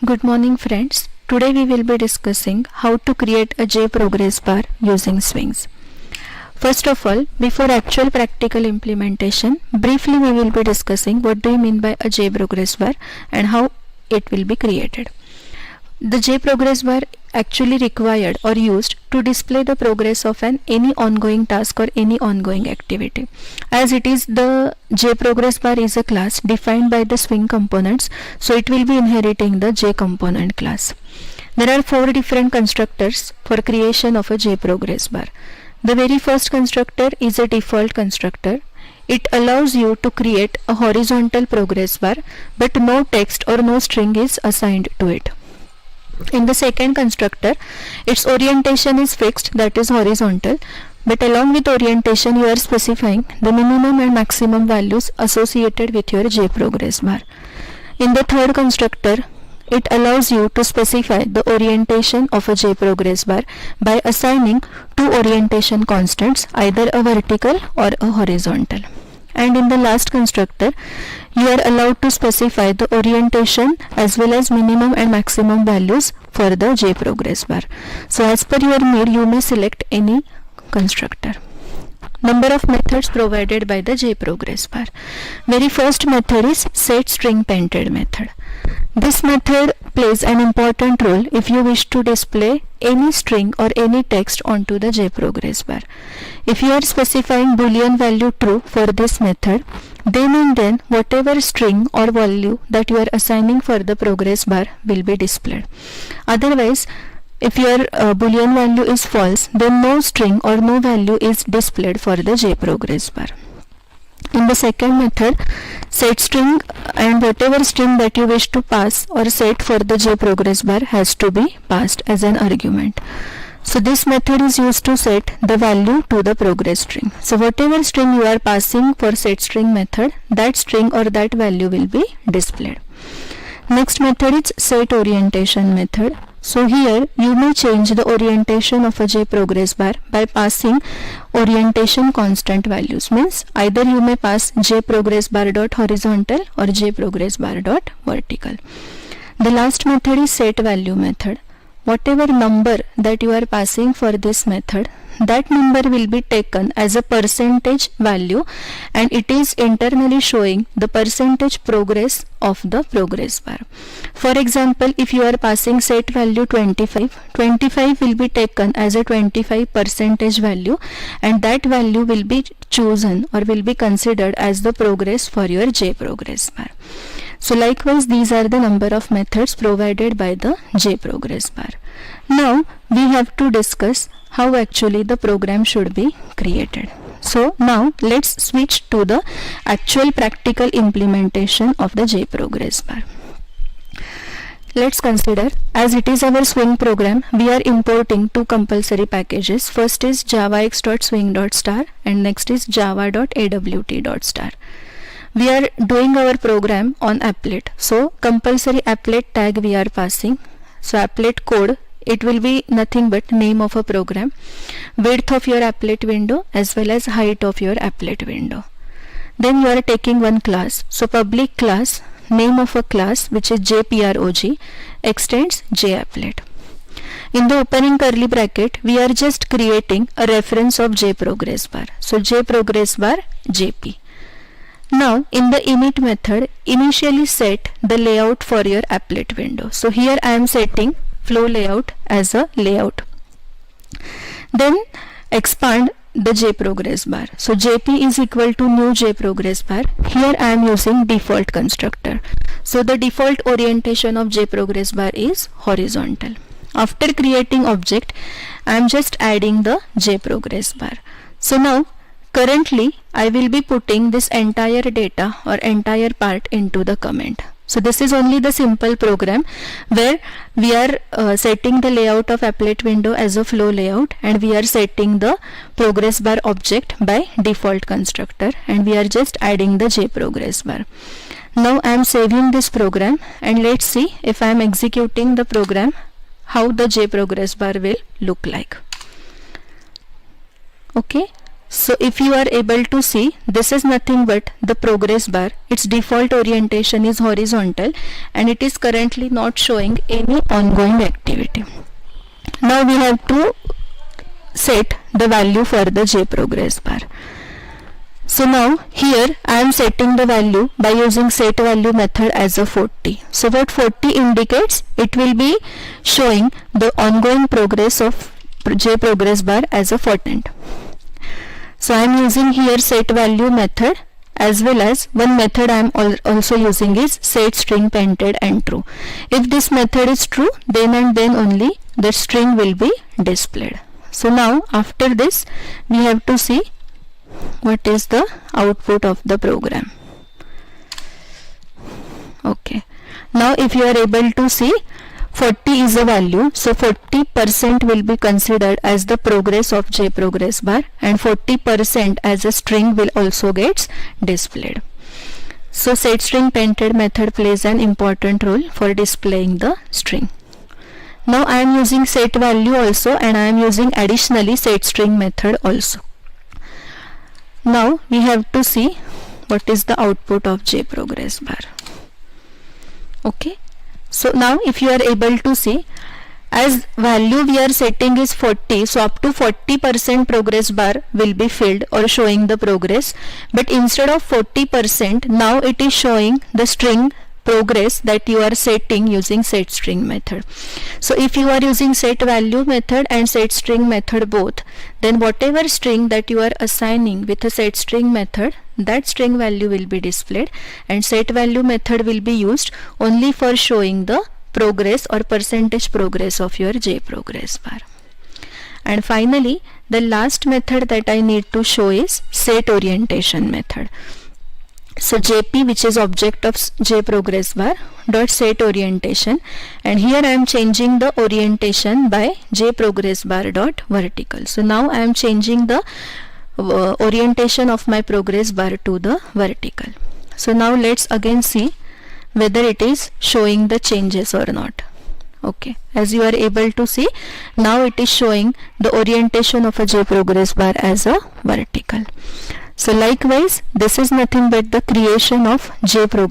Good morning friends. Today we will be discussing how to create a J progress bar using swings. First of all, before actual practical implementation, briefly we will be discussing what do you mean by a J progress bar and how it will be created. The J progress bar actually required or used to display the progress of any ongoing task or any ongoing activity. As it is, the J progress bar is a class defined by the swing components, so it will be inheriting the J component class. There are 4 different constructors for creation of a J progress bar. The very first constructor is a default constructor. It allows you to create a horizontal progress bar, but no text or no string is assigned to it. In the second constructor, its orientation is fixed, that is horizontal, but along with orientation you are specifying the minimum and maximum values associated with your J progress bar. In the third constructor, it allows you to specify the orientation of a J progress bar by assigning 2 orientation constants, either a vertical or a horizontal. And in the last constructor, you are allowed to specify the orientation as well as minimum and maximum values for the J progress bar. So as per your need, you may select any constructor. Number of methods provided by the J progress bar. Very first method is set string painted method. This method plays an important role if you wish to display any string or any text onto the J progress bar. If you are specifying boolean value true for this method, then and then whatever string or value that you are assigning for the progress bar will be displayed. Otherwise, if your boolean value is false, then no string or no value is displayed for the J progress bar. In the second method, set string, and whatever string that you wish to pass or set for the J progress bar has to be passed as an argument. So this method is used to set the value to the progress string. So whatever string you are passing for set string method, that string or that value will be displayed. Next method is set orientation method. So here you may change the orientation of a J progress bar by passing orientation constant values. Means either you may pass J progress bar dot horizontal or J progress bar dot vertical. The last method is set value method. Whatever number that you are passing for this method, that number will be taken as a percentage value, and it is internally showing the percentage progress of the progress bar. For example, if you are passing set value 25, 25 will be taken as a 25 percentage value, and that value will be chosen or will be considered as the progress for your J progress bar. So likewise, these are the number of methods provided by the J progress bar. Now we have to discuss how actually the program should be created. So now let's switch to the actual practical implementation of the J progress bar. Let's consider, as it is our swing program, we are importing 2 compulsory packages. First is javax.swing.star and next is java.awt.star. We are doing our program on applet. So compulsory applet tag we are passing. So applet code, it will be nothing but name of a program, width of your applet window as well as height of your applet window. Then you are taking one class. So public class, name of a class which is jprog, extends japplet. In the opening curly bracket, we are just creating a reference of J progress bar. So J progress bar jp. Now in the init method, initially set the layout for your applet window. So here I am setting flow layout as a layout. Then expand the J progress bar. So jp is equal to new J progress bar. Here I am using default constructor. So the default orientation of J progress bar is horizontal. After creating object, I am just adding the J progress bar. So now currently I will be putting this entire data or entire part into the comment. So this is only the simple program where we are setting the layout of applet window as a flow layout, and we are setting the progress bar object by default constructor, and we are just adding the J progress bar. Now I am saving this program, and let's see if I am executing the program how the J progress bar will look like. Okay, So if you are able to see, this is nothing but the progress bar. Its default orientation is horizontal and it is currently not showing any ongoing activity. Now we have to set the value for the J progress bar. So now here I am setting the value by using set value method as a 40. So what 40 indicates, it will be showing the ongoing progress of J progress bar as a 40. So I am using here set value method, as well as one method I am also using is set string painted and true. If this method is true, then and then only the string will be displayed. So now after this we have to see what is the output of the program. Okay, now if you are able to see, 40 is a value, so 40% will be considered as the progress of J progress bar and 40% as a string will also gets displayed. So set string painted method plays an important role for displaying the string. Now I am using set value also, and I am using additionally set string method also. Now we have to see what is the output of J progress bar. Okay, so now if you are able to see, as value we are setting is 40, so up to 40% progress bar will be filled or showing the progress, but instead of 40%, now it is showing the string progress that you are setting using set string method. So if you are using set value method and set string method both, then whatever string that you are assigning with a set string method, that string value will be displayed, and set value method will be used only for showing the progress or percentage progress of your J progress bar. And finally, the last method that I need to show is set orientation method. So JP, which is object of J progress bar, dot set orientation, and here I am changing the orientation by J progress bar dot vertical. So now I am changing the orientation of my progress bar to the vertical. So now let's again see whether it is showing the changes or not. Okay, as you are able to see, now it is showing the orientation of a J progress bar as a vertical. So likewise, this is nothing but the creation of J progress